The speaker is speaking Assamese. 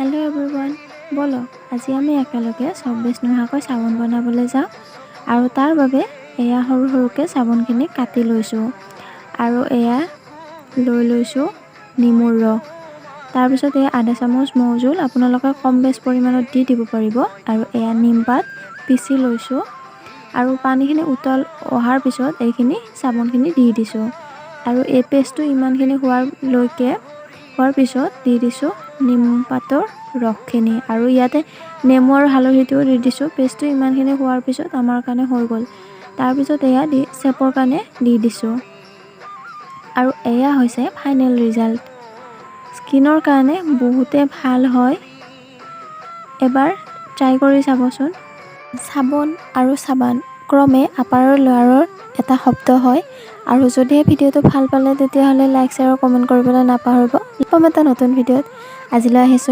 হেল্ল' এভৰিৱান, ব'লক আজি আমি একেলগে চব বেচ নোহোৱাকৈ চাবোন বনাবলৈ যাওঁ। আৰু তাৰ বাবে এয়া সৰু সৰুকৈ চাবোনখিনি কাটি লৈছোঁ আৰু এয়া লৈ লৈছোঁ নেমুৰ ৰস। তাৰপিছত এয়া আধা চামুচ মৌজোল আপোনালোকে কম বেছ পৰিমাণত দি দিব পাৰিব। আৰু এয়া নিমপাত পিচি লৈছোঁ আৰু পানীখিনি উতল অহাৰ পিছত এইখিনি চাবোনখিনি দি দিছোঁ। আৰু এই পেষ্টটো ইমানখিনি হোৱাৰ পিছত দি দিছোঁ নিমপাতৰ ৰসখিনি আৰু ইয়াতে নেমু আৰু হালধিটোও দি দিছোঁ। পেষ্টটো ইমানখিনি হোৱাৰ পিছত আমাৰ কাৰণে হৈ গ'ল। তাৰপিছত এয়া চেপৰ কাৰণে দি দিছোঁ আৰু এয়া হৈছে ফাইনেল ৰিজাল্ট। স্কিনৰ কাৰণে বহুতে ভাল হয়, এবাৰ ট্ৰাই কৰি চাবচোন। চাবোন আৰু চাবান ক্ৰমে আপাৰ আৰু লোৱাৰৰ এটা শব্দ হয়। আৰু যদিহে ভিডিঅ'টো ভাল পালে তেতিয়াহ'লে লাইক, শ্বেয়াৰ আৰু কমেণ্ট কৰিবলৈ নাপাহৰিব। লগ পাম এটা নতুন ভিডিঅ'ত। আজিলৈ আহিছোঁ।